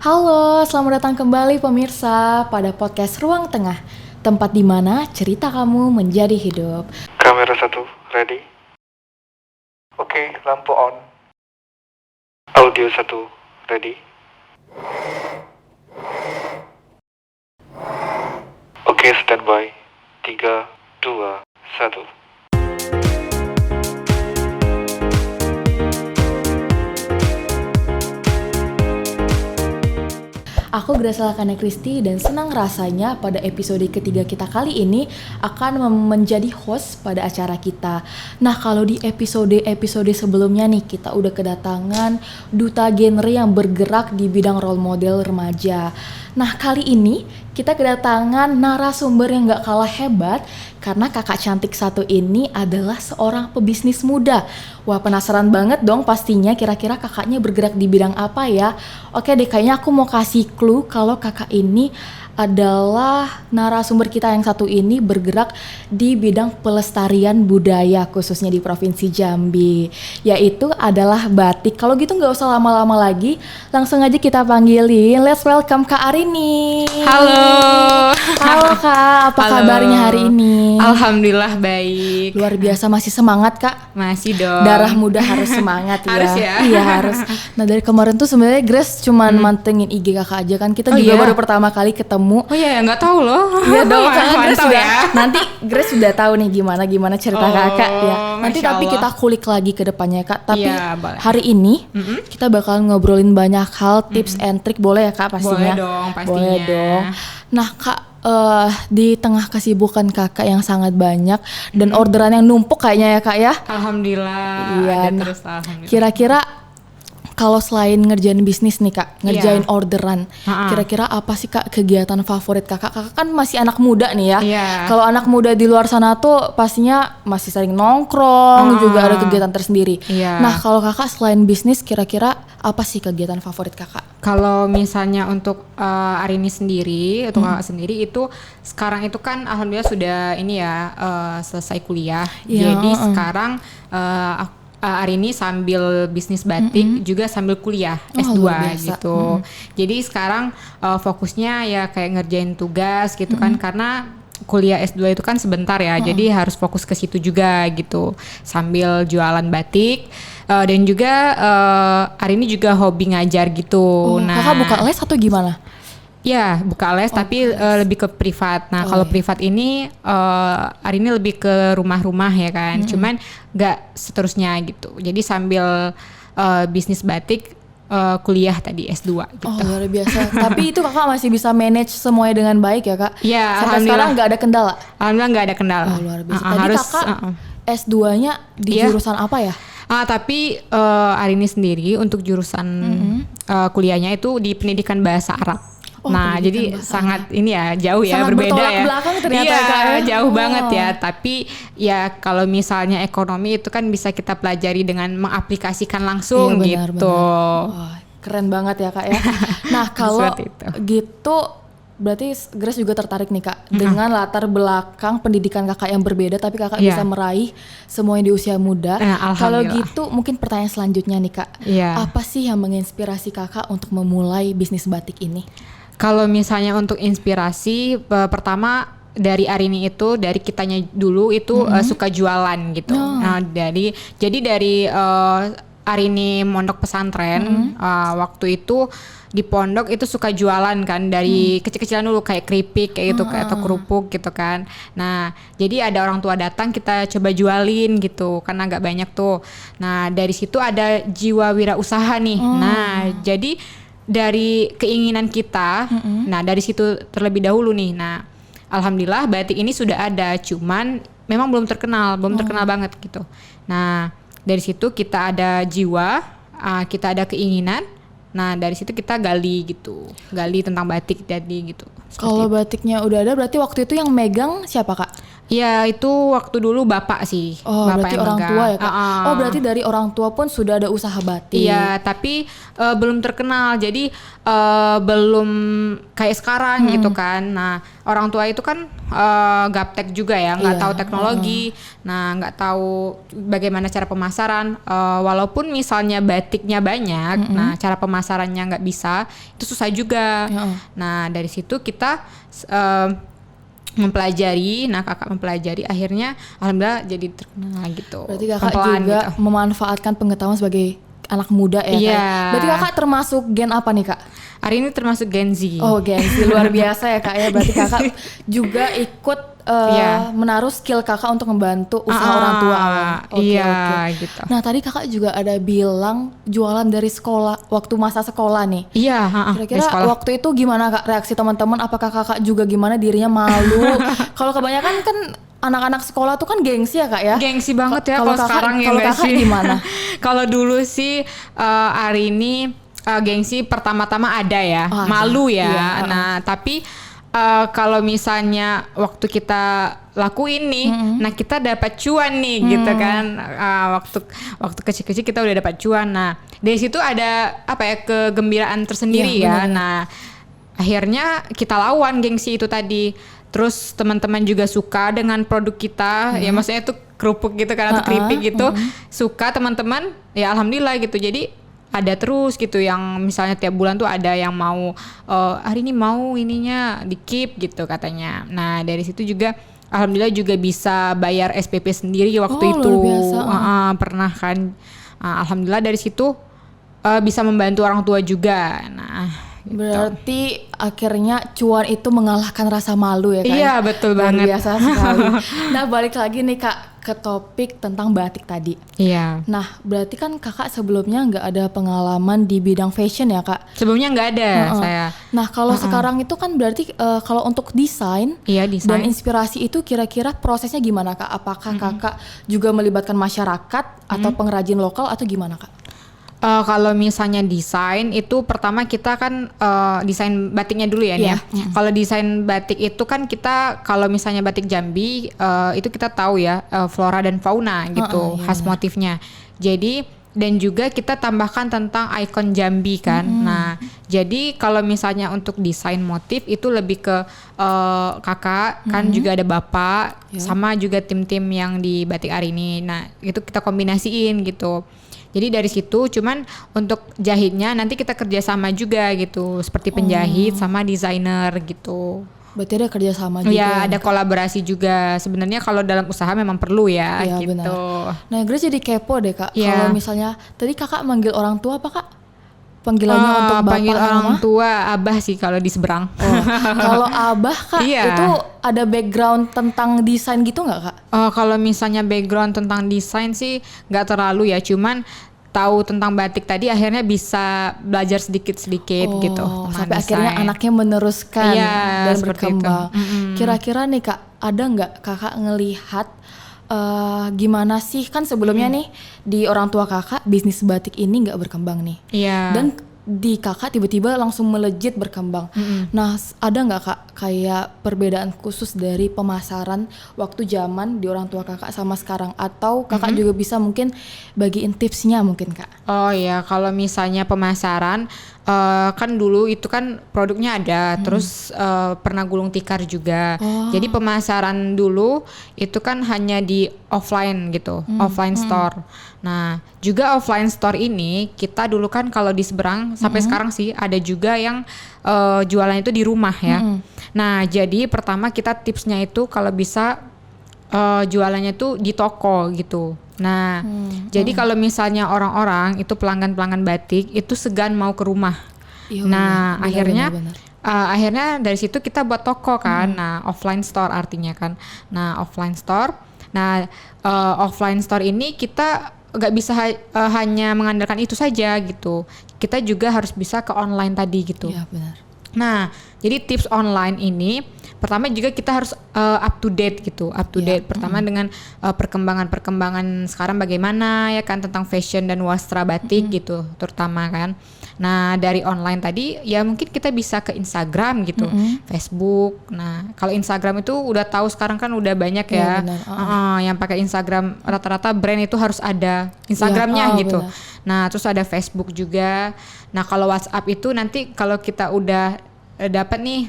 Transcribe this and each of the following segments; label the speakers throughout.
Speaker 1: Halo, selamat datang kembali pemirsa pada podcast Ruang Tengah, tempat di mana cerita kamu menjadi hidup.
Speaker 2: Kamera 1, ready? Oke, lampu on. Audio 1, ready? Oke, standby. 3, 2, 1.
Speaker 1: Aku Graciela Kane Kristi dan senang rasanya pada episode ketiga kita kali ini akan menjadi host pada acara kita. Nah, kalau di episode sebelumnya nih kita udah kedatangan duta genre yang bergerak di bidang role model remaja. Nah, kali ini kita kedatangan narasumber yang gak kalah hebat karena kakak cantik satu ini adalah seorang pebisnis muda. Wah, penasaran banget dong pastinya kira-kira kakaknya bergerak di bidang apa ya. Oke deh, kayaknya aku mau kasih clue kalau kakak ini adalah narasumber kita yang satu ini bergerak di bidang pelestarian budaya khususnya di Provinsi Jambi, yaitu adalah batik. Kalau gitu nggak usah lama-lama lagi, langsung aja kita panggilin. Let's welcome Kak Arini. Halo Kak, apa kabarnya hari ini?
Speaker 3: Alhamdulillah baik.
Speaker 1: Luar biasa, masih semangat Kak?
Speaker 3: Masih dong.
Speaker 1: Darah muda harus semangat ya.
Speaker 3: Harus ya?
Speaker 1: Iya harus. Nah, dari kemarin tuh sebenarnya Grace cuman mantengin IG kakak aja kan. Kita juga baru pertama kali ketemu.
Speaker 3: Oh iya, nggak tahu loh.
Speaker 1: Iya dong, kan Grace
Speaker 3: Mantap
Speaker 1: sudah.
Speaker 3: ya.
Speaker 1: Nanti Grace sudah tahu nih gimana cerita kakak ya. Nanti
Speaker 3: Masya
Speaker 1: tapi
Speaker 3: Allah.
Speaker 1: kita kulik lagi ke depannya Kak. Tapi
Speaker 3: Iya, boleh.
Speaker 1: hari ini kita bakal ngobrolin banyak hal, tips and trick, boleh ya Kak pastinya?
Speaker 3: Boleh dong, pastinya.
Speaker 1: Boleh dong. Nah Kak, di tengah kesibukan kakak yang sangat banyak dan orderan yang numpuk kayaknya ya Kak ya.
Speaker 3: Alhamdulillah.
Speaker 1: Iya,
Speaker 3: Ada
Speaker 1: nah,
Speaker 3: terus alhamdulillah.
Speaker 1: Kira-kira kalau selain ngerjain bisnis nih Kak, ngerjain orderan, kira-kira apa sih Kak kegiatan favorit kakak? Kakak kan masih anak muda nih ya.
Speaker 3: Iya.
Speaker 1: Kalau anak muda di luar sana tuh pastinya masih sering nongkrong, juga ada kegiatan tersendiri.
Speaker 3: Iya.
Speaker 1: Nah, kalau kakak selain bisnis, kira-kira apa sih kegiatan favorit kakak?
Speaker 3: Kalau misalnya untuk Arini sendiri, untuk kakak sendiri itu sekarang itu kan alhamdulillah sudah ini ya selesai kuliah.
Speaker 1: Iya,
Speaker 3: Jadi sekarang Arini sambil bisnis batik juga sambil kuliah S2
Speaker 1: luar biasa.
Speaker 3: gitu. Jadi sekarang fokusnya ya kayak ngerjain tugas gitu kan, karena kuliah S2 itu kan sebentar ya. Jadi harus fokus ke situ juga gitu. Sambil jualan batik dan juga Arini juga hobi ngajar gitu.
Speaker 1: Kakak buka les atau gimana?
Speaker 3: Ya, buka les tapi lebih ke privat. Nah, kalau privat ini hari ini lebih ke rumah-rumah ya kan. Cuman nggak seterusnya gitu. Jadi sambil bisnis batik kuliah tadi S2 gitu.
Speaker 1: Oh, luar biasa. Tapi itu kakak masih bisa manage semuanya dengan baik ya Kak?
Speaker 3: Iya,
Speaker 1: Sampai
Speaker 3: alhamdulillah.
Speaker 1: sekarang nggak ada kendala?
Speaker 3: Alhamdulillah nggak ada kendala.
Speaker 1: Oh, luar biasa. Tadi
Speaker 3: harus
Speaker 1: kakak S2-nya di jurusan apa ya?
Speaker 3: Tapi Arini sendiri untuk jurusan kuliahnya itu di pendidikan bahasa Arab. Nah, jadi sangat ini ya jauh ya,
Speaker 1: Sangat
Speaker 3: berbeda
Speaker 1: bertolak
Speaker 3: ya.
Speaker 1: belakang ternyata
Speaker 3: iya,
Speaker 1: Kak, ya.
Speaker 3: jauh banget ya. Tapi ya kalau misalnya ekonomi itu kan bisa kita pelajari dengan mengaplikasikan langsung
Speaker 1: Iya, benar,
Speaker 3: gitu.
Speaker 1: Wah, keren banget ya Kak ya. Nah, kalau
Speaker 3: Seperti itu.
Speaker 1: gitu berarti Grace juga tertarik nih Kak dengan latar belakang pendidikan kakak yang berbeda, tapi kakak
Speaker 3: Iya.
Speaker 1: bisa meraih semuanya di usia muda.
Speaker 3: Nah,
Speaker 1: Kalau
Speaker 3: alhamdulillah.
Speaker 1: gitu mungkin pertanyaan selanjutnya nih Kak,
Speaker 3: Iya.
Speaker 1: apa sih yang menginspirasi kakak untuk memulai bisnis batik ini?
Speaker 3: Kalau misalnya untuk inspirasi pertama dari Arini itu dari kitanya dulu itu suka jualan gitu. Nah, jadi dari Arini mondok pesantren waktu itu di pondok itu suka jualan kan dari kecil-kecilan dulu kayak keripik kayak gitu kayak atau kerupuk gitu kan. Nah, jadi ada orang tua datang kita coba jualin gitu kan agak banyak tuh. Nah, dari situ ada jiwa wirausaha nih. Nah, jadi dari keinginan kita, nah dari situ terlebih dahulu nih. Nah, alhamdulillah batik ini sudah ada, cuman memang belum terkenal banget gitu. Nah, dari situ kita ada jiwa, kita ada keinginan. Nah, dari situ kita gali tentang batik jadi gitu.
Speaker 1: Kalau batiknya udah ada, berarti waktu itu yang megang siapa Kak?
Speaker 3: Ya itu waktu dulu bapak sih.
Speaker 1: Oh,
Speaker 3: Bapak
Speaker 1: berarti
Speaker 3: yang
Speaker 1: orang
Speaker 3: megang.
Speaker 1: tua ya Kak? Oh, berarti dari orang tua pun sudah ada usaha batik.
Speaker 3: Iya, tapi belum terkenal. Jadi belum kayak sekarang gitu kan. Nah, orang tua itu kan gaptek juga ya, nggak
Speaker 1: Iya,
Speaker 3: tahu teknologi. Nah, nggak tahu bagaimana cara pemasaran. Walaupun misalnya batiknya banyak, nah cara pemasarannya nggak bisa, itu susah juga. Nah, dari situ kita mempelajari, kakak mempelajari, akhirnya alhamdulillah jadi terkenal gitu.
Speaker 1: Berarti kakak
Speaker 3: Pelan-pelan
Speaker 1: juga
Speaker 3: gitu.
Speaker 1: memanfaatkan pengetahuan sebagai anak muda ya Kak?
Speaker 3: Iya.
Speaker 1: Berarti kakak termasuk gen apa nih Kak?
Speaker 3: Hari ini termasuk Gen Z.
Speaker 1: Oh, Gen Z luar biasa ya Kak ya. Berarti kakak juga ikut
Speaker 3: Iya.
Speaker 1: menaruh skill kakak untuk membantu usaha orang tua. Oke,
Speaker 3: Iya,
Speaker 1: oke.
Speaker 3: gitu.
Speaker 1: Nah tadi kakak juga ada bilang jualan dari sekolah, waktu masa sekolah nih.
Speaker 3: Iya, dari
Speaker 1: Kira-kira
Speaker 3: sekolah.
Speaker 1: waktu itu gimana Kak reaksi teman-teman? Apakah kakak juga gimana dirinya malu? Kalau kebanyakan kan anak-anak sekolah tuh kan gengsi ya Kak ya?
Speaker 3: Gengsi banget ya
Speaker 1: Kalau
Speaker 3: kalau
Speaker 1: kakak-
Speaker 3: sekarang ya
Speaker 1: kalau
Speaker 3: nggak
Speaker 1: kakak
Speaker 3: sih?
Speaker 1: gimana?
Speaker 3: Kalau dulu sih hari ini gengsi pertama-tama ada ya,
Speaker 1: Oh, ada.
Speaker 3: malu ya.
Speaker 1: Iya,
Speaker 3: Nah, tapi kalau misalnya waktu kita lakuin nih, nah kita dapat cuan nih gitu kan. Waktu kecil-kecil kita udah dapat cuan. Nah, dari situ ada apa ya, kegembiraan tersendiri
Speaker 1: Iya,
Speaker 3: ya.
Speaker 1: benar-benar.
Speaker 3: Nah, akhirnya kita lawan gengsi itu tadi. Terus teman-teman juga suka dengan produk kita, ya maksudnya itu kerupuk gitu kan atau keripik gitu. Suka teman-teman, ya alhamdulillah gitu. Jadi ada terus gitu yang misalnya tiap bulan tuh ada yang mau hari ini mau ininya di keep gitu katanya. Nah, dari situ juga alhamdulillah juga bisa bayar SPP sendiri waktu
Speaker 1: Oh,
Speaker 3: itu.
Speaker 1: luar biasa.
Speaker 3: Pernah kan. Alhamdulillah dari situ bisa membantu orang tua juga. Nah, gitu.
Speaker 1: Berarti akhirnya cuan itu mengalahkan rasa malu ya Kak?
Speaker 3: Iya,
Speaker 1: ya?
Speaker 3: betul
Speaker 1: Luar
Speaker 3: banget.
Speaker 1: biasa sekali. Nah balik lagi nih Kak ke topik tentang batik tadi.
Speaker 3: Iya.
Speaker 1: Nah berarti kan kakak sebelumnya nggak ada pengalaman di bidang fashion ya Kak?
Speaker 3: Sebelumnya nggak ada saya.
Speaker 1: Nah kalau sekarang itu kan berarti kalau untuk desain
Speaker 3: Iya,
Speaker 1: dan
Speaker 3: desain.
Speaker 1: inspirasi itu kira-kira prosesnya gimana Kak? Apakah kakak juga melibatkan masyarakat atau pengrajin lokal atau gimana Kak?
Speaker 3: Kalau misalnya desain itu pertama kita kan desain batiknya dulu ya nih
Speaker 1: Iya.
Speaker 3: ya. Kalau desain batik itu kan kita kalau misalnya batik Jambi itu kita tahu ya flora dan fauna gitu
Speaker 1: iya
Speaker 3: khas motifnya. Jadi dan juga kita tambahkan tentang ikon Jambi kan. Nah, jadi kalau misalnya untuk desain motif itu lebih ke kakak kan juga ada bapak sama juga tim-tim yang di Batik Arini. Nah, itu kita kombinasiin gitu. Jadi dari situ cuman untuk jahitnya nanti kita kerjasama juga gitu seperti penjahit sama desainer gitu.
Speaker 1: Berarti ada kerjasama juga.
Speaker 3: Ya ada kolaborasi juga. Sebenarnya kalau dalam usaha memang perlu ya
Speaker 1: Iya,
Speaker 3: gitu.
Speaker 1: benar. Nah Grace jadi kepo deh Kak.
Speaker 3: Iya.
Speaker 1: Kalau misalnya tadi kakak manggil orang tua apa Kak? Panggilannya untuk bapak
Speaker 3: panggil
Speaker 1: sama
Speaker 3: orang
Speaker 1: mama?
Speaker 3: tua abah sih kalau di seberang.
Speaker 1: Oh, kalau abah Kak
Speaker 3: Iya.
Speaker 1: itu ada background tentang desain gitu nggak Kak?
Speaker 3: Kalau misalnya background tentang desain sih nggak terlalu ya, cuman tahu tentang batik tadi akhirnya bisa belajar sedikit-sedikit gitu. tentang
Speaker 1: Sampai akhirnya
Speaker 3: desain.
Speaker 1: anaknya meneruskan
Speaker 3: Iya,
Speaker 1: dan
Speaker 3: seperti
Speaker 1: berkembang.
Speaker 3: itu.
Speaker 1: Kira-kira nih Kak, ada nggak kakak ngelihat gimana sih kan sebelumnya nih di orang tua kakak bisnis batik ini nggak berkembang nih.
Speaker 3: Iya.
Speaker 1: Dan di kakak tiba-tiba langsung melejit berkembang. Nah, ada nggak Kak kayak perbedaan khusus dari pemasaran waktu zaman di orang tua kakak sama sekarang? Atau kakak juga bisa mungkin bagiin tipsnya mungkin Kak?
Speaker 3: Oh ya, kalau misalnya pemasaran kan dulu itu kan produknya ada, terus pernah gulung tikar juga. Jadi pemasaran dulu itu kan hanya di offline gitu, offline store. Nah, juga offline store ini kita dulu kan kalau di seberang sampai sekarang sih ada juga yang jualan itu di rumah ya. Nah, jadi pertama kita tipsnya itu kalau bisa jualannya tuh di toko gitu. Nah, jadi kalau misalnya orang-orang itu pelanggan-pelanggan batik itu segan mau ke rumah.
Speaker 1: Iya,
Speaker 3: Nah,
Speaker 1: benar,
Speaker 3: akhirnya
Speaker 1: benar.
Speaker 3: akhirnya dari situ kita buat toko kan. Nah, offline store artinya kan. Nah, offline store. Nah, offline store ini kita nggak bisa hanya mengandalkan itu saja gitu. Kita juga harus bisa ke online tadi gitu.
Speaker 1: Iya, benar.
Speaker 3: Nah, jadi tips online ini pertama juga kita harus up to date gitu, up to date. Pertama dengan perkembangan sekarang bagaimana ya kan tentang fashion dan wastra batik gitu, terutama kan. Nah dari online tadi ya mungkin kita bisa ke Instagram gitu, Facebook. Nah kalau Instagram itu udah tahu sekarang kan udah banyak ya, yang pakai Instagram rata-rata brand itu harus ada Instagramnya gitu.
Speaker 1: Benar.
Speaker 3: Nah terus ada Facebook juga. Nah kalau WhatsApp itu nanti kalau kita udah dapat nih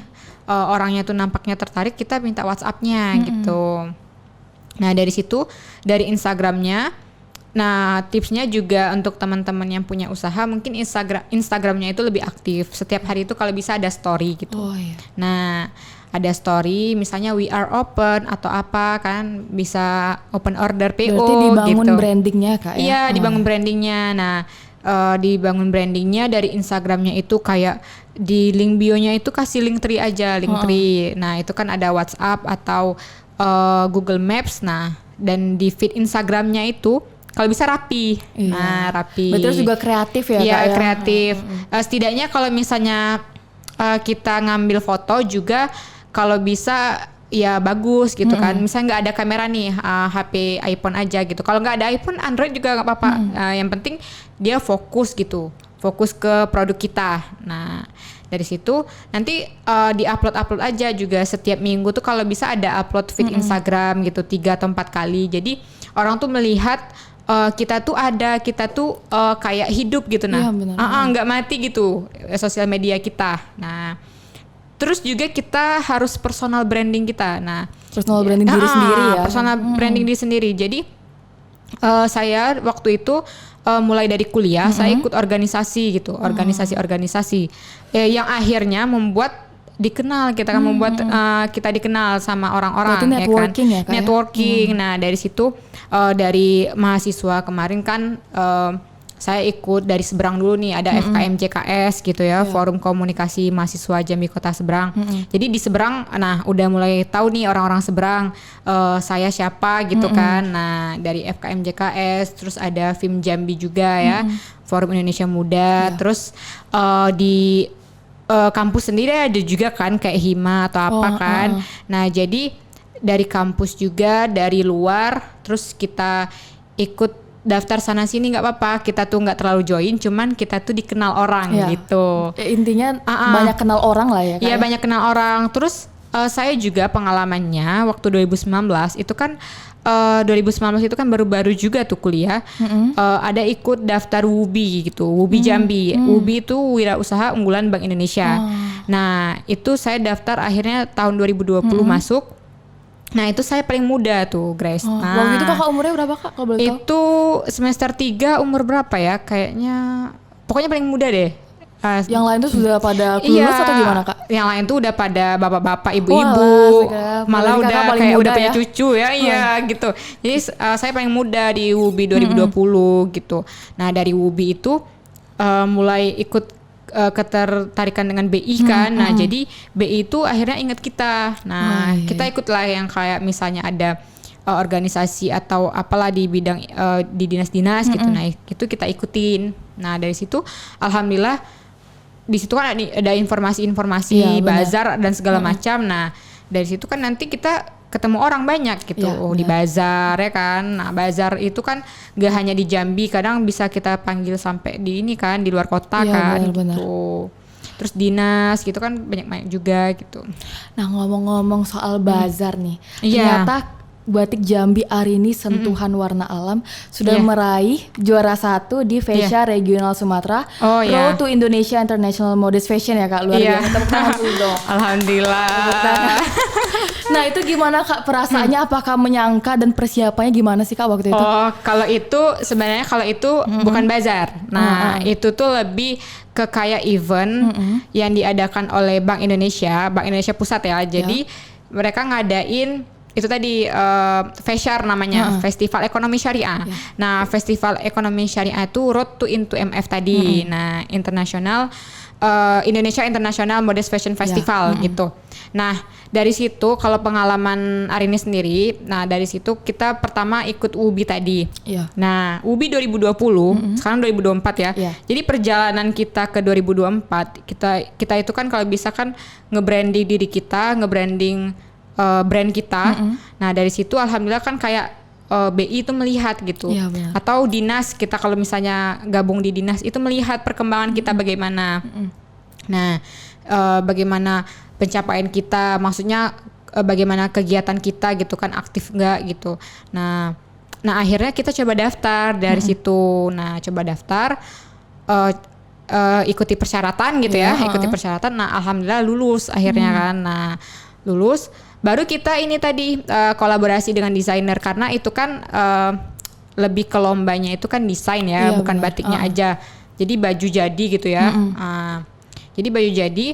Speaker 3: orangnya tuh nampaknya tertarik, kita minta WhatsApp-nya gitu. Nah dari situ, dari Instagramnya, nah tipsnya juga untuk teman-teman yang punya usaha, mungkin Instagramnya itu lebih aktif. Setiap hari itu kalau bisa ada story gitu. Nah ada story, misalnya we are open atau apa kan, bisa open order PO.
Speaker 1: Berarti dibangun
Speaker 3: gitu.
Speaker 1: Brandingnya Kak ya?
Speaker 3: Iya dibangun brandingnya. Nah dibangun brandingnya dari Instagramnya itu kayak di link bio-nya itu kasih link tree aja, link tree. Nah itu kan ada WhatsApp atau Google Maps. Nah dan di feed Instagramnya itu kalau bisa rapi. Nah rapi.
Speaker 1: Berarti juga kreatif ya
Speaker 3: Iya
Speaker 1: Kak ya?
Speaker 3: kreatif. Setidaknya kalau misalnya kita ngambil foto juga kalau bisa ya bagus gitu kan. Misalnya nggak ada kamera nih, HP iPhone aja gitu. Kalau nggak ada iPhone, Android juga nggak apa-apa. Yang penting dia fokus gitu, fokus ke produk kita. Nah dari situ nanti di-upload aja juga setiap minggu tuh kalau bisa ada upload feed Instagram gitu 3 atau 4 kali. Jadi orang tuh melihat kita tuh ada, kita tuh kayak hidup gitu. Nah nggak mati gitu sosial media kita. Nah terus juga kita harus personal branding kita. Nah
Speaker 1: Personal branding diri sendiri ya? Personal
Speaker 3: branding diri sendiri. Jadi saya waktu itu mulai dari kuliah saya ikut organisasi gitu, organisasi yang akhirnya membuat dikenal, kita kan membuat kita dikenal sama orang-orang.
Speaker 1: Berarti networking ya Kak?
Speaker 3: Networking. Nah dari situ dari mahasiswa kemarin kan saya ikut dari Seberang dulu nih, ada FKM JKS gitu ya, Forum Komunikasi Mahasiswa Jambi Kota Seberang. Jadi di Seberang, nah udah mulai tahu nih orang-orang Seberang, saya siapa gitu kan. Nah dari FKM JKS, terus ada FIM Jambi juga ya, Forum Indonesia Muda. Terus di kampus sendiri ada juga kan kayak Hima atau apa kan. Nah jadi dari kampus juga, dari luar, terus kita ikut daftar sana sini nggak apa-apa, kita tuh nggak terlalu join, cuman kita tuh dikenal orang gitu.
Speaker 1: Intinya banyak kenal orang lah ya Kak?
Speaker 3: Iya banyak kenal orang. Terus saya juga pengalamannya waktu 2019 itu kan 2019 itu kan baru-baru juga tuh kuliah, ada ikut daftar WUBI gitu, WUBI Jambi. WUBI itu Wirausaha Unggulan Bank Indonesia. Nah itu saya daftar akhirnya tahun 2020 masuk. Nah itu saya paling muda tuh Grace. Nah,
Speaker 1: waktu itu Kakak umurnya berapa Kak kalau boleh tahu?
Speaker 3: Itu semester 3 umur berapa ya? Kayaknya pokoknya paling muda deh.
Speaker 1: Yang lain tuh sudah pada lulus atau gimana Kak?
Speaker 3: Yang lain tuh udah pada bapak-bapak, ibu-ibu, malah udah kayak udah punya cucu ya, iya gitu. Jadi saya paling muda di WUBI 2020 gitu. Nah dari WUBI itu mulai ikut ketertarikan dengan BI kan. Nah jadi BI itu akhirnya ingat kita. Nah kita ikutlah yang kayak misalnya ada organisasi atau apalah di bidang di dinas-dinas gitu. Nah itu kita ikutin. Nah dari situ alhamdulillah di situ kan ada informasi-informasi bazar dan segala macam. Nah dari situ kan nanti kita ketemu orang banyak gitu, di bazar ya kan. Nah bazar itu kan gak hanya di Jambi, kadang bisa kita panggil sampai di ini kan, di luar kota kan gitu. Terus dinas gitu kan banyak juga gitu.
Speaker 1: Nah ngomong-ngomong soal bazar nih, ternyata Batik Jambi Arini Sentuhan Warna Alam sudah meraih juara 1 di Fasya Regional Sumatera, Road to Indonesia International Modest Fashion ya Kak, luar biasa. Tepuk tangan dulu dong.
Speaker 3: Alhamdulillah.
Speaker 1: Nah itu gimana Kak perasaannya, apakah menyangka dan persiapannya gimana sih Kak waktu itu?
Speaker 3: Oh kalau itu sebenarnya bukan bazar. Nah itu tuh lebih ke kayak event yang diadakan oleh Bank Indonesia Pusat ya. Jadi mereka ngadain itu tadi FESYAR namanya, Festival Ekonomi Syariah. Nah Festival Ekonomi Syariah itu Road to Into MF tadi. Nah Indonesia International Modest Fashion Festival gitu. Nah dari situ kalau pengalaman Arini sendiri, nah dari situ kita pertama ikut WUBI tadi. Nah WUBI 2020, sekarang 2024 ya. Jadi perjalanan kita ke 2024, kita itu kan kalau bisa kan nge-branding diri kita, nge-branding brand kita. Nah dari situ alhamdulillah kan kayak BI itu melihat gitu.
Speaker 1: Iya, benar.
Speaker 3: Atau dinas, kita kalau misalnya gabung di dinas itu melihat perkembangan kita bagaimana. Nah, bagaimana pencapaian kita, maksudnya bagaimana kegiatan kita gitu kan, aktif nggak gitu. Nah akhirnya kita coba daftar dari situ. Nah coba daftar, ikuti persyaratan gitu ya, ikuti persyaratan. Nah alhamdulillah lulus akhirnya kan. Nah lulus, baru kita ini tadi kolaborasi dengan desainer, karena itu kan lebih ke lombanya itu kan desain ya, bukan batiknya aja. Jadi baju jadi gitu ya. Jadi baju jadi.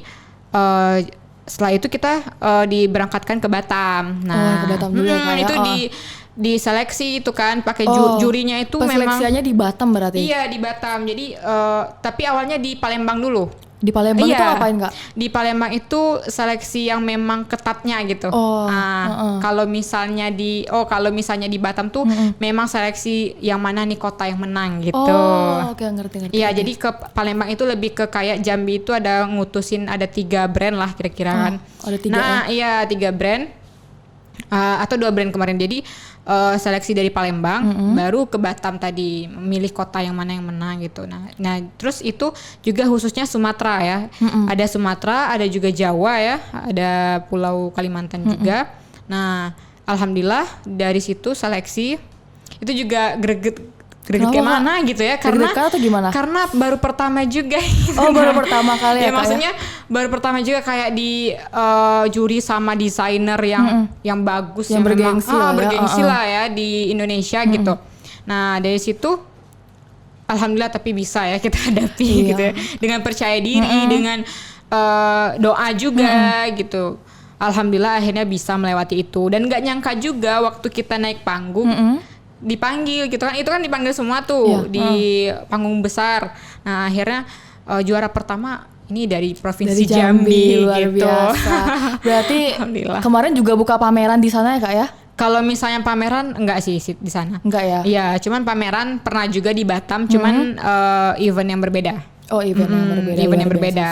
Speaker 3: Setelah itu kita diberangkatkan ke Batam. Nah,
Speaker 1: ke Batam dulu ya,
Speaker 3: itu diseleksi itu kan, pakai jurinya itu memang.
Speaker 1: Seleksiannya di Batam berarti?
Speaker 3: Iya di Batam. Jadi tapi awalnya di Palembang dulu.
Speaker 1: Di Palembang itu ngapain Kak?
Speaker 3: Di Palembang itu seleksi yang memang ketatnya gitu. Kalau misalnya kalau misalnya di Batam tuh memang seleksi yang mana nih kota yang menang gitu.
Speaker 1: Oke, ngerti.
Speaker 3: Iya, jadi ke Palembang itu lebih ke kayak Jambi itu ada ngutusin ada 3 brand lah kira-kira kan.
Speaker 1: Ada 3
Speaker 3: Nah, iya 3 brand. Atau 2 brand kemarin. Jadi seleksi dari Palembang, baru ke Batam tadi memilih kota yang mana yang menang gitu. Nah terus itu juga khususnya Sumatera ya. Ada Sumatera, ada juga Jawa ya, ada Pulau Kalimantan juga. Nah alhamdulillah dari situ seleksi itu juga greget kayak mana gitu ya, karena
Speaker 1: atau gimana?
Speaker 3: Karena baru pertama juga.
Speaker 1: Baru pertama kali ya,
Speaker 3: maksudnya baru pertama juga kayak di juri sama desainer yang bagus,
Speaker 1: yang bergengsi
Speaker 3: lah ya di Indonesia gitu. Nah dari situ alhamdulillah tapi bisa ya kita hadapi gitu ya, dengan percaya diri, dengan doa juga gitu. Alhamdulillah akhirnya bisa melewati itu, dan nggak nyangka juga waktu kita naik panggung dipanggil gitu kan, itu kan dipanggil semua tuh di panggung besar. Nah akhirnya juara pertama ini dari provinsi Jambi
Speaker 1: luar
Speaker 3: gitu.
Speaker 1: biasa. Berarti kemarin juga buka pameran di sana ya Kak ya?
Speaker 3: Kalau misalnya pameran enggak sih di sana.
Speaker 1: Enggak ya?
Speaker 3: Iya, cuman pameran pernah juga di Batam, cuman event yang berbeda.
Speaker 1: Event yang berbeda.
Speaker 3: Event yang berbeda.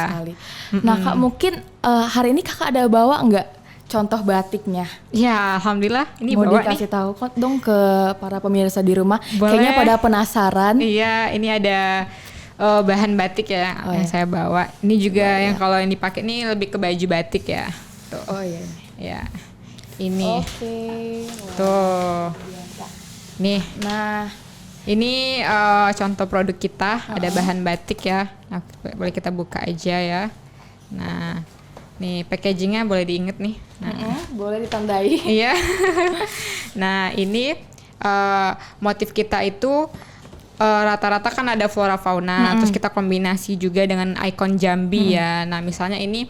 Speaker 1: Nah Kak, mungkin hari ini Kakak ada bawa enggak contoh batiknya?
Speaker 3: Ya, alhamdulillah ini
Speaker 1: mau
Speaker 3: bawa
Speaker 1: dikasih
Speaker 3: nih.
Speaker 1: tahu kok dong ke para pemirsa di rumah.
Speaker 3: Boleh.
Speaker 1: Kayaknya pada penasaran.
Speaker 3: Iya, ini ada bahan batik ya yang saya bawa. Ini juga yang kalau yang dipakai ini lebih ke baju batik ya. Tuh.
Speaker 1: Oh iya.
Speaker 3: Ya. Ini.
Speaker 1: Oke.
Speaker 3: Tuh. Nih.
Speaker 1: Nah,
Speaker 3: ini contoh produk kita, ada bahan batik ya. Nah, boleh kita buka aja ya. Nah, nih packagingnya boleh diinget nih. Nah,
Speaker 1: boleh ditandai.
Speaker 3: Iya. Nah ini motif kita itu rata-rata kan ada flora fauna, terus kita kombinasi juga dengan ikon Jambi ya. Nah misalnya ini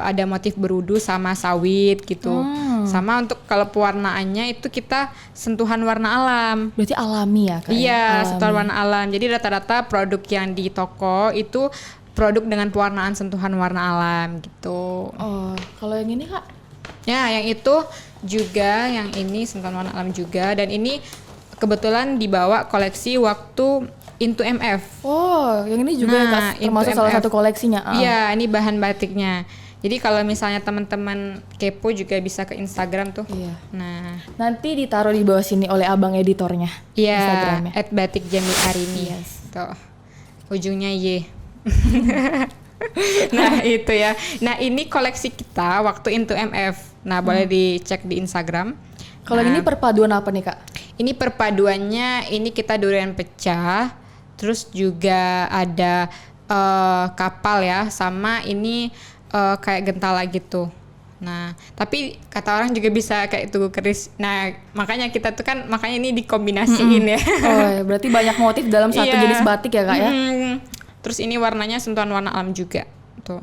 Speaker 3: ada motif berudu sama sawit gitu. Sama untuk kalau pewarnaannya itu kita sentuhan warna alam.
Speaker 1: Berarti alami ya Kak?
Speaker 3: Iya, sentuhan warna alam. Jadi rata-rata produk yang di toko itu produk dengan pewarnaan sentuhan warna alam gitu.
Speaker 1: Kalau yang ini Kak?
Speaker 3: Ya, yang itu juga, yang ini sentuhan warna alam juga, dan ini kebetulan dibawa koleksi waktu Into MF.
Speaker 1: Yang ini juga Kak, termasuk salah satu koleksinya.
Speaker 3: Iya, ini bahan batiknya. Jadi kalau misalnya teman-teman kepo juga bisa ke Instagram tuh.
Speaker 1: Iya.
Speaker 3: Nah,
Speaker 1: nanti ditaruh di bawah sini oleh abang editornya.
Speaker 3: Iya,
Speaker 1: Instagramnya.
Speaker 3: @batikjambiarini.
Speaker 1: Yes.
Speaker 3: Tuh. Ujungnya Y. Nah itu ya. Nah ini koleksi kita waktu Into MF. Nah boleh dicek di Instagram.
Speaker 1: Kalau ini perpaduan apa nih Kak?
Speaker 3: Ini perpaduannya, ini kita durian pecah, terus juga ada kapal ya, sama ini kayak gentala gitu. Nah tapi kata orang juga bisa kayak tugu keris. Nah makanya kita tuh kan, makanya ini dikombinasiin ya.
Speaker 1: Berarti banyak motif dalam satu jenis batik ya Kak ya?
Speaker 3: Terus ini warnanya sentuhan warna alam juga tuh.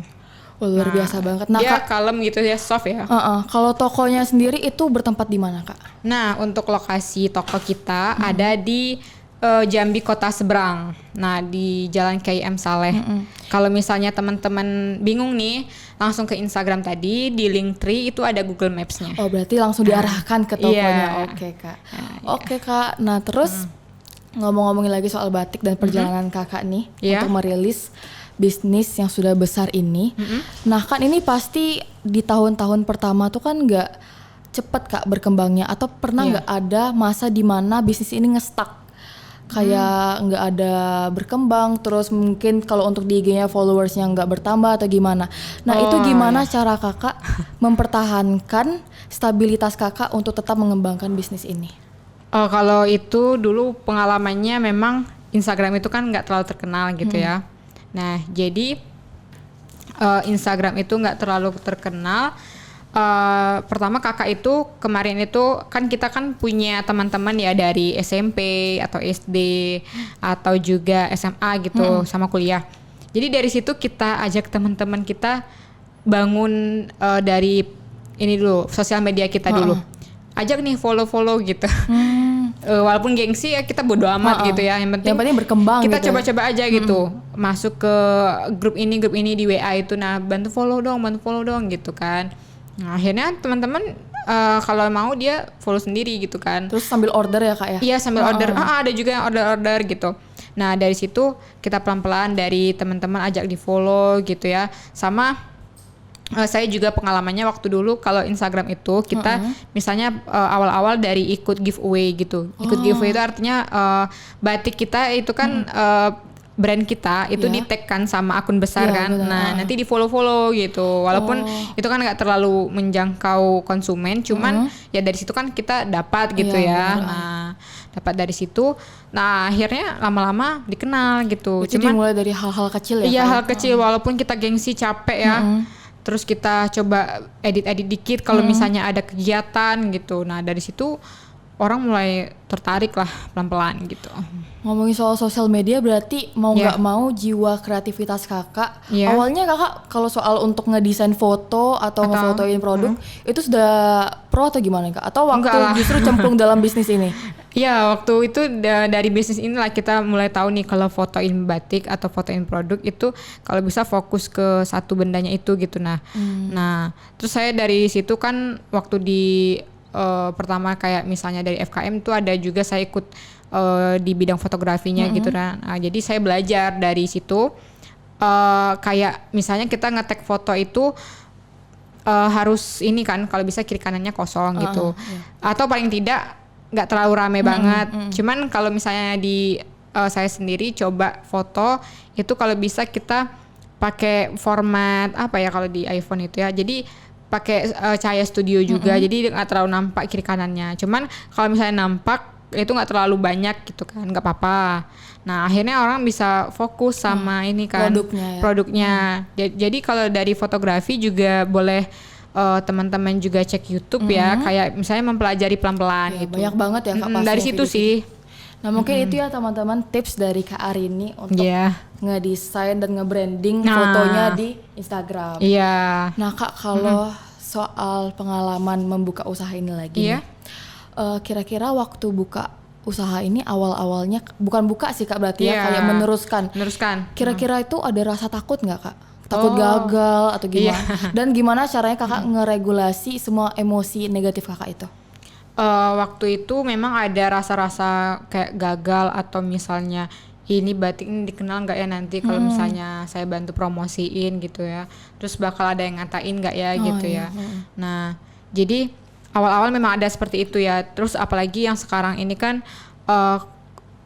Speaker 1: Luar biasa banget. Nah,
Speaker 3: dia
Speaker 1: Kak,
Speaker 3: kalem gitu ya, soft ya.
Speaker 1: Kalau tokonya sendiri itu bertempat di mana Kak?
Speaker 3: Nah untuk lokasi toko kita ada di Jambi Kota Seberang. Nah di Jalan KM Saleh. Kalau misalnya teman-teman bingung nih, langsung ke Instagram tadi, di Linktree itu ada Google Maps-nya.
Speaker 1: Berarti langsung diarahkan ke tokonya.
Speaker 3: Iya.
Speaker 1: Oke Kak. Oke Kak. Nah terus ngomong-ngomongin lagi soal batik dan perjalanan Kakak nih untuk merilis bisnis yang sudah besar ini. Nah kan ini pasti di tahun-tahun pertama tuh kan nggak cepet Kak berkembangnya, atau pernah nggak ada masa di mana bisnis ini nge-stuck? Kayak nggak ada berkembang, terus mungkin kalau untuk di IG-nya followersnya nggak bertambah atau gimana. Nah itu gimana cara Kakak mempertahankan stabilitas Kakak untuk tetap mengembangkan bisnis ini?
Speaker 3: Kalau itu dulu pengalamannya memang Instagram itu kan nggak terlalu terkenal gitu ya. Nah jadi Instagram itu nggak terlalu terkenal. Pertama kakak itu kemarin itu kan kita kan punya teman-teman ya dari SMP atau SD atau juga SMA gitu sama kuliah. Jadi dari situ kita ajak teman-teman kita bangun dari ini dulu sosial media kita dulu. Ajak nih follow gitu. Walaupun gengsi ya kita bodo amat gitu ya. Yang penting
Speaker 1: berkembang.
Speaker 3: Kita
Speaker 1: gitu
Speaker 3: coba-coba aja gitu. Masuk ke grup ini di WA itu. Nah bantu follow dong gitu kan. Nah akhirnya teman-teman kalau mau dia follow sendiri gitu kan.
Speaker 1: Terus sambil order ya Kak ya? Iya
Speaker 3: sambil order. Ada juga yang order gitu. Nah dari situ kita pelan-pelan dari teman-teman ajak di follow gitu ya. Sama saya juga pengalamannya waktu dulu kalau Instagram itu kita misalnya awal-awal dari ikut giveaway gitu. Ikut giveaway itu artinya batik kita itu kan brand kita itu di-tag kan sama akun besar kan. Bener. Nah, nanti di-follow gitu. Walaupun itu kan enggak terlalu menjangkau konsumen, cuman ya dari situ kan kita dapat gitu ya. Bener. Nah, dapat dari situ. Nah, akhirnya lama-lama dikenal gitu.
Speaker 1: Jadi cuman dimulai dari hal-hal kecil ya.
Speaker 3: Iya, hal kecil walaupun kita gengsi capek ya. Terus kita coba edit-edit dikit kalau misalnya ada kegiatan gitu. Nah, dari situ orang mulai tertarik lah pelan-pelan gitu.
Speaker 1: Ngomongin soal sosial media berarti mau nggak mau jiwa kreativitas Kakak. Awalnya Kakak kalau soal untuk ngedesain foto atau ngefotoin produk itu sudah pro atau gimana Kak? Atau waktu justru cemplung dalam bisnis ini?
Speaker 3: Ya waktu itu dari bisnis inilah kita mulai tahu nih kalau fotoin batik atau fotoin produk itu kalau bisa fokus ke satu bendanya itu gitu. Nah terus saya dari situ kan waktu di pertama kayak misalnya dari FKM tuh ada juga saya ikut di bidang fotografinya gitu kan. Nah, jadi saya belajar dari situ kayak misalnya kita nge-tag foto itu harus ini kan kalau bisa kiri kanannya kosong gitu. Atau paling tidak nggak terlalu rame banget. Cuman kalau misalnya di saya sendiri coba foto itu kalau bisa kita pakai format apa ya kalau di iPhone itu ya. Jadi pakai cahaya studio juga, jadi nggak terlalu nampak kiri kanannya. Cuman kalau misalnya nampak itu nggak terlalu banyak gitu kan, nggak apa-apa. Nah akhirnya orang bisa fokus sama ini kan produknya. Jadi kalau dari fotografi juga boleh teman-teman juga cek YouTube ya, kayak misalnya mempelajari pelan-pelan gitu.
Speaker 1: Banyak banget ya Kak.
Speaker 3: Dari situ sih.
Speaker 1: Nah mungkin itu ya teman-teman tips dari Kak Arini untuk ngedesain dan ngebranding fotonya di Instagram. Nah Kak kalau soal pengalaman membuka usaha ini lagi nih, kira-kira waktu buka usaha ini awal-awalnya bukan buka sih Kak berarti ya kayak meneruskan. Kira-kira itu ada rasa takut nggak Kak? Takut gagal atau gimana? Dan gimana caranya Kakak ngeregulasi semua emosi negatif Kakak itu?
Speaker 3: Waktu itu memang ada rasa-rasa kayak gagal atau misalnya ini batik ini dikenal nggak ya nanti kalau misalnya saya bantu promosiin gitu ya, terus bakal ada yang ngatain nggak ya gitu ya. Nah jadi awal-awal memang ada seperti itu ya. Terus apalagi yang sekarang ini kan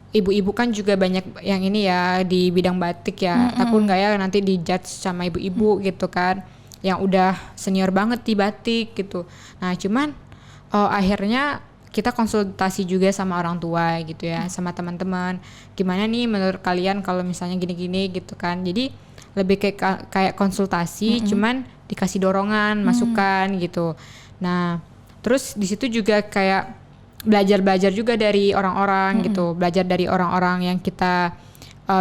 Speaker 3: ibu-ibu kan juga banyak yang ini ya di bidang batik ya. Takut nggak ya nanti dijudge sama ibu-ibu gitu kan, yang udah senior banget di batik gitu. Nah cuman akhirnya kita konsultasi juga sama orang tua gitu ya, sama teman-teman. Gimana nih menurut kalian kalau misalnya gini-gini gitu kan. Jadi lebih kayak konsultasi, cuman dikasih dorongan, masukan gitu. Nah, terus di situ juga kayak belajar juga dari orang-orang gitu. Belajar dari orang-orang yang kita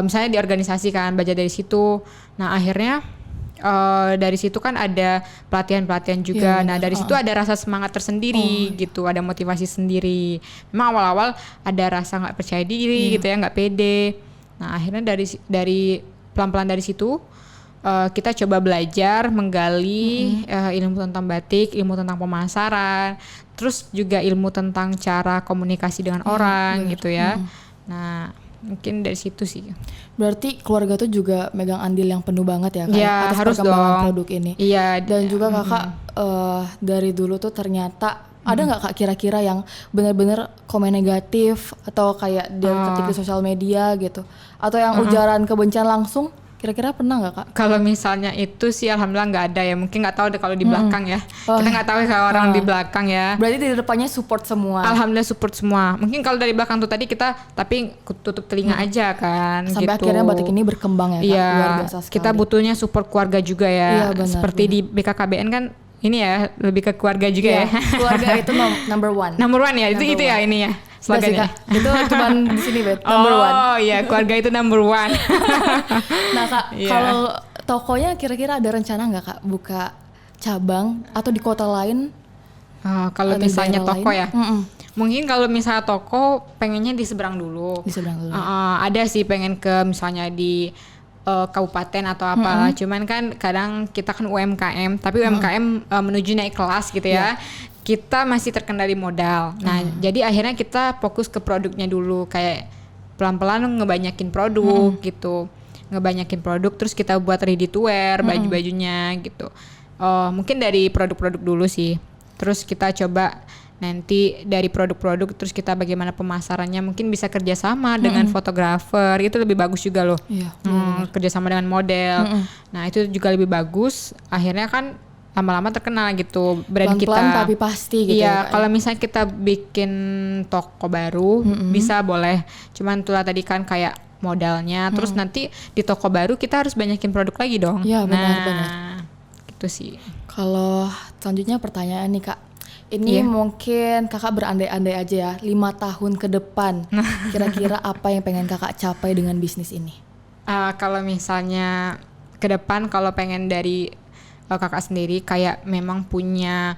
Speaker 3: misalnya di organisasi kan, belajar dari situ. Nah, akhirnya dari situ kan ada pelatihan-pelatihan juga. Nah dari situ ada rasa semangat tersendiri gitu, ada motivasi sendiri. Memang awal-awal ada rasa nggak percaya diri gitu ya, nggak pede. Nah akhirnya dari pelan-pelan dari situ kita coba belajar menggali ilmu tentang batik, ilmu tentang pemasaran, terus juga ilmu tentang cara komunikasi dengan orang gitu ya. Nah mungkin dari situ sih.
Speaker 1: Berarti keluarga tuh juga megang andil yang penuh banget ya Kak atas
Speaker 3: harus
Speaker 1: perkembangan
Speaker 3: dong.
Speaker 1: produk ini.
Speaker 3: Iya.
Speaker 1: Dan juga Kakak dari dulu tuh ternyata Ada nggak Kak kira-kira yang benar-benar komen negatif atau kayak dia ketik di sosial media gitu, atau yang ujaran kebencian langsung? Kira-kira pernah nggak Kak?
Speaker 3: Kalau misalnya itu sih alhamdulillah nggak ada ya. Mungkin nggak tahu deh kalau di belakang ya. Kita nggak tahu kalau orang di belakang ya.
Speaker 1: Berarti di depannya support semua.
Speaker 3: Alhamdulillah support semua. Mungkin kalau dari belakang tuh tadi kita tapi tutup telinga aja kan.
Speaker 1: Sampai
Speaker 3: gitu.
Speaker 1: akhirnya batik ini berkembang ya Kak.
Speaker 3: Iya,
Speaker 1: Luar biasa sekali.
Speaker 3: kita butuhnya support keluarga juga ya.
Speaker 1: Iya, benar,
Speaker 3: Seperti di BKKBN kan ini ya lebih ke keluarga juga
Speaker 1: Iya,
Speaker 3: ya.
Speaker 1: keluarga itu number one.
Speaker 3: Number one ya, itu ya ini ya
Speaker 1: Nggak sih,
Speaker 3: slogannya.
Speaker 1: Kak. Itu cuma di sini Bet, number one.
Speaker 3: Oh iya, keluarga itu number one.
Speaker 1: Nah Kak,
Speaker 3: Iya.
Speaker 1: kalau tokonya kira-kira ada rencana nggak Kak buka cabang atau di kota lain?
Speaker 3: Kalau
Speaker 1: Atau di
Speaker 3: misalnya
Speaker 1: daerah
Speaker 3: toko
Speaker 1: lain?
Speaker 3: ya, mungkin kalau misalnya toko pengennya di seberang dulu.
Speaker 1: Di seberang dulu.
Speaker 3: Ada sih pengen ke misalnya di kabupaten atau apalah. Cuman kan kadang kita kan UMKM, tapi UMKM menuju naik kelas gitu ya. Kita masih terkendali modal. Nah, jadi akhirnya kita fokus ke produknya dulu, kayak pelan-pelan ngebanyakin produk gitu. Ngebanyakin produk terus kita buat ready to wear, baju-bajunya gitu. Mungkin dari produk-produk dulu sih. Terus kita coba nanti dari produk-produk terus kita bagaimana pemasarannya, mungkin bisa kerjasama dengan fotografer, itu lebih bagus juga loh.
Speaker 1: Iya.
Speaker 3: Kerjasama dengan model. Nah itu juga lebih bagus. Akhirnya kan lama-lama terkenal gitu brand
Speaker 1: Pelan-pelan
Speaker 3: kita.
Speaker 1: tapi pasti gitu
Speaker 3: Iya,
Speaker 1: ya, Kak,
Speaker 3: kalau misalnya kita bikin toko baru bisa boleh. Cuman itulah tadi kan kayak modalnya. Terus nanti di toko baru kita harus banyakin produk lagi dong.
Speaker 1: Iya, benar.
Speaker 3: Nah, gitu sih.
Speaker 1: Kalau selanjutnya pertanyaan nih Kak. Ini mungkin Kakak berandai-andai aja ya, 5 tahun ke depan. Kira-kira apa yang pengen Kakak capai dengan bisnis ini?
Speaker 3: Kalau misalnya ke depan, kalau pengen dari kakak sendiri kayak memang punya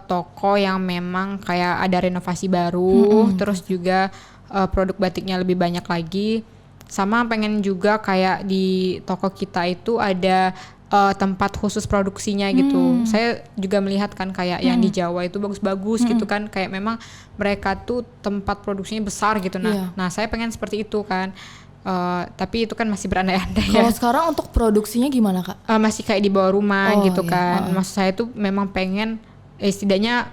Speaker 3: toko yang memang kayak ada renovasi baru, terus juga produk batiknya lebih banyak lagi, sama pengen juga kayak di toko kita itu ada tempat khusus produksinya gitu. Saya juga melihat kan kayak yang di Jawa itu bagus-bagus gitu kan, kayak memang mereka tuh tempat produksinya besar gitu. Nah saya pengen seperti itu kan. Tapi itu kan masih berandai-andai ya.
Speaker 1: Kalau sekarang untuk produksinya gimana Kak?
Speaker 3: Masih kayak di bawah rumah gitu
Speaker 1: iya.
Speaker 3: kan. Maksud saya tuh memang pengen setidaknya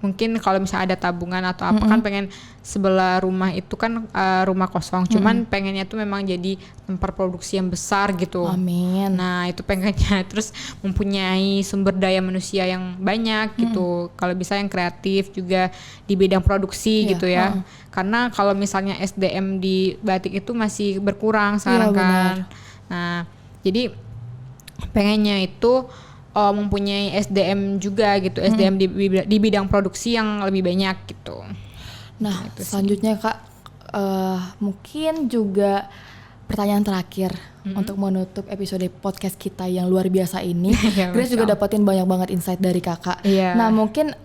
Speaker 3: mungkin kalau misalnya ada tabungan atau apa kan pengen sebelah rumah itu kan rumah kosong. Cuman pengennya tuh memang jadi tempat produksi yang besar gitu.
Speaker 1: Amin.
Speaker 3: Nah itu pengennya. Terus mempunyai sumber daya manusia yang banyak gitu. Kalau bisa yang kreatif juga di bidang produksi gitu ya. Karena kalau misalnya SDM di batik itu masih berkurang sekarang kan. Nah jadi pengennya itu mempunyai SDM juga gitu, SDM di bidang produksi yang lebih banyak gitu.
Speaker 1: Nah selanjutnya Kak, mungkin juga pertanyaan terakhir untuk menutup episode podcast kita yang luar biasa ini. Grace juga dapetin banyak banget insight dari Kakak. Nah mungkin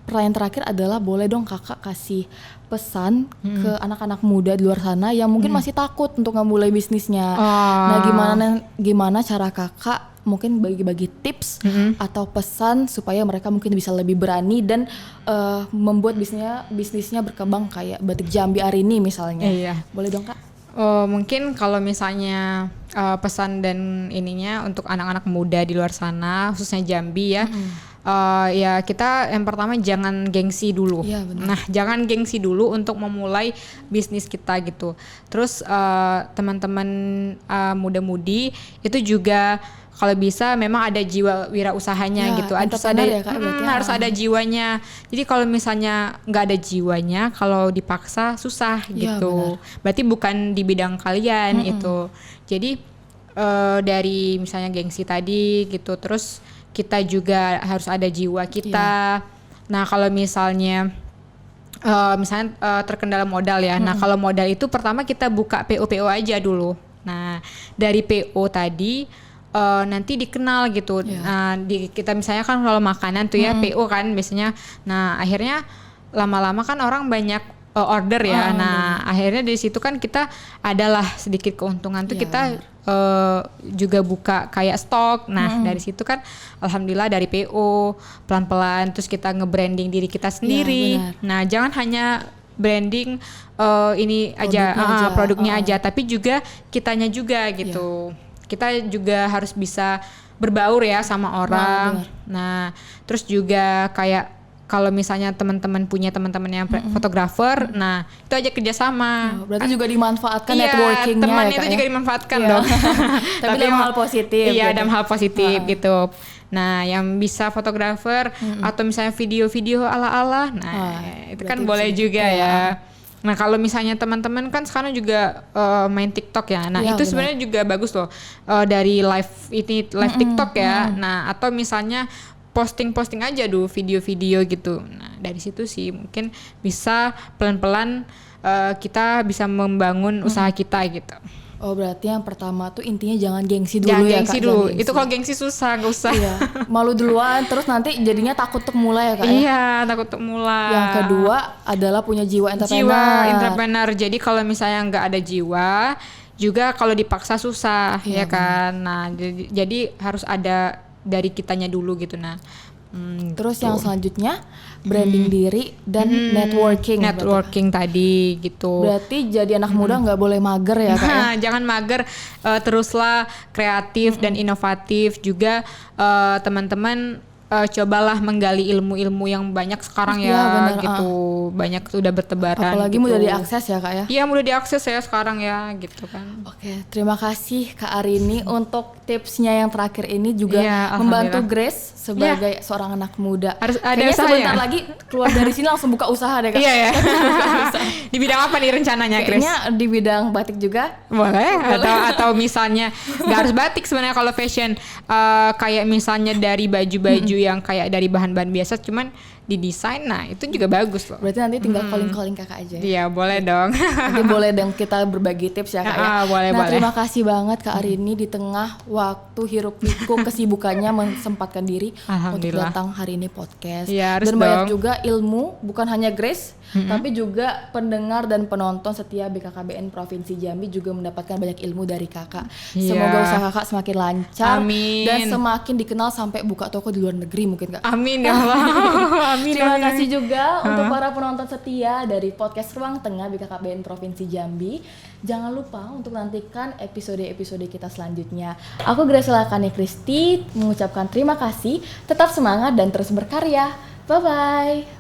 Speaker 1: pertanyaan terakhir adalah boleh dong Kakak kasih pesan ke anak-anak muda di luar sana yang mungkin masih takut untuk memulai bisnisnya. Nah gimana cara Kakak mungkin bagi-bagi tips atau pesan supaya mereka mungkin bisa lebih berani dan membuat bisnisnya berkembang kayak Batik Jambi Arini misalnya. Boleh dong Kak?
Speaker 3: Mungkin kalau misalnya pesan dan ininya untuk anak-anak muda di luar sana khususnya Jambi ya. Ya kita yang pertama jangan gengsi dulu. Nah jangan gengsi dulu untuk memulai bisnis kita gitu. Terus teman-teman muda-mudi itu juga kalau bisa memang ada jiwa wirausahanya gitu. Harus ada
Speaker 1: ya, Kak,
Speaker 3: harus ada jiwanya. Jadi kalau misalnya nggak ada jiwanya, kalau dipaksa susah gitu. Berarti bukan di bidang kalian itu. Jadi dari misalnya gengsi tadi gitu, terus kita juga harus ada jiwa kita. Nah kalau misalnya terkendala modal ya. Nah kalau modal itu pertama kita buka PO aja dulu. Nah dari PO tadi nanti dikenal gitu. Nah kita misalnya kan kalau makanan tuh ya PO kan biasanya. Nah akhirnya lama-lama kan orang banyak order ya. Nah akhirnya dari situ kan kita adalah sedikit keuntungan tuh kita juga buka kayak stok. Nah dari situ kan alhamdulillah dari PO pelan-pelan terus kita nge-branding diri kita sendiri. Nah jangan hanya branding ini produknya aja, tapi juga kitanya juga gitu. Kita juga harus bisa berbaur ya sama orang. Nah terus juga kayak kalau misalnya teman-teman punya teman-teman yang fotografer, nah itu aja kerjasama.
Speaker 1: Berarti juga dimanfaatkan
Speaker 3: Iya,
Speaker 1: networkingnya
Speaker 3: teman
Speaker 1: ya,
Speaker 3: itu
Speaker 1: Kak,
Speaker 3: juga
Speaker 1: ya?
Speaker 3: dimanfaatkan
Speaker 1: Iya.
Speaker 3: dong.
Speaker 1: Tapi dalam hal positif.
Speaker 3: Iya,
Speaker 1: gitu.
Speaker 3: dalam hal positif gitu. Nah, yang bisa fotografer atau misalnya video-video ala-ala, nah itu kan
Speaker 1: berarti
Speaker 3: boleh
Speaker 1: bisa.
Speaker 3: juga
Speaker 1: Iya.
Speaker 3: ya. Nah, kalau misalnya teman-teman kan sekarang juga main TikTok ya. Nah,
Speaker 1: Iya,
Speaker 3: itu
Speaker 1: benar.
Speaker 3: sebenarnya juga bagus loh dari live TikTok ya. Nah, atau misalnya posting aja dulu video-video gitu. Nah, dari situ sih mungkin bisa pelan-pelan kita bisa membangun usaha kita gitu.
Speaker 1: Oh, berarti yang pertama tuh intinya jangan gengsi dulu
Speaker 3: Jangan
Speaker 1: ya,
Speaker 3: gengsi
Speaker 1: Kak.
Speaker 3: dulu.
Speaker 1: Jangan
Speaker 3: Itu kalau gengsi susah, nggak usah.
Speaker 1: Iya, malu duluan terus nanti jadinya takut untuk mulai ya, Kak, ya?
Speaker 3: Iya, takut untuk mulai.
Speaker 1: Yang kedua adalah punya jiwa entrepreneur.
Speaker 3: Jiwa entrepreneur. Jadi kalau misalnya nggak ada jiwa, juga kalau dipaksa susah, ya
Speaker 1: Iya,
Speaker 3: kan. Nah, jadi harus ada dari kitanya dulu gitu. Nah,
Speaker 1: Terus yang selanjutnya branding diri dan networking.
Speaker 3: networking tadi gitu.
Speaker 1: Berarti jadi anak muda nggak boleh mager ya, Kak, ya?
Speaker 3: Nah, jangan mager, teruslah kreatif dan inovatif juga teman-teman. Cobalah menggali ilmu-ilmu yang banyak sekarang
Speaker 1: Iya,
Speaker 3: ya
Speaker 1: benar,
Speaker 3: gitu. Banyak sudah bertebaran.
Speaker 1: Apalagi
Speaker 3: gitu.
Speaker 1: mudah diakses ya, Kak, ya?
Speaker 3: Iya, mudah diakses ya sekarang ya gitu kan.
Speaker 1: Oke, terima kasih Kak Arini untuk tipsnya yang terakhir ini juga
Speaker 3: Iya,
Speaker 1: membantu
Speaker 3: alhamdulillah.
Speaker 1: Grace sebagai seorang anak muda.
Speaker 3: Harus ada
Speaker 1: Kayaknya
Speaker 3: usaha
Speaker 1: sebentar
Speaker 3: ya?
Speaker 1: lagi keluar dari sini langsung buka usaha deh, Kak.
Speaker 3: Iya ya. Di bidang apa nih rencananya, Grace?
Speaker 1: Kayaknya di bidang batik juga.
Speaker 3: Boleh. Atau misalnya nggak harus batik sebenarnya kalau fashion. Kayak misalnya dari baju-baju yang kayak dari bahan-bahan biasa cuman didesain, nah itu juga bagus loh.
Speaker 1: Berarti nanti tinggal calling-calling Kakak aja.
Speaker 3: Iya, boleh dong.
Speaker 1: Nanti boleh dong kita berbagi tips ya, Kak, ya.
Speaker 3: Boleh,
Speaker 1: Nah,
Speaker 3: boleh.
Speaker 1: terima kasih banget Kak Arini di tengah waktu hiruk pikuk kesibukannya mensempatkan diri untuk
Speaker 3: Alhamdulillah.
Speaker 1: datang hari ini podcast.
Speaker 3: Iya, harus
Speaker 1: Dan banyak
Speaker 3: dong.
Speaker 1: juga ilmu, bukan hanya Grace, tapi juga pendengar dan penonton setia BKKBN Provinsi Jambi juga mendapatkan banyak ilmu dari Kakak.
Speaker 3: Iya.
Speaker 1: Semoga usaha Kakak semakin lancar
Speaker 3: Amin.
Speaker 1: dan semakin dikenal sampai buka toko di luar negeri mungkin, Kak.
Speaker 3: Amin ya Allah. Amin.
Speaker 1: Terima
Speaker 3: amin,
Speaker 1: kasih
Speaker 3: amin.
Speaker 1: juga untuk para penonton setia dari podcast Ruang Tengah BKKBN Provinsi Jambi. Jangan lupa untuk nantikan episode-episode kita selanjutnya. Aku Graciela Kane Kristi mengucapkan terima kasih, tetap semangat dan terus berkarya. Bye-bye.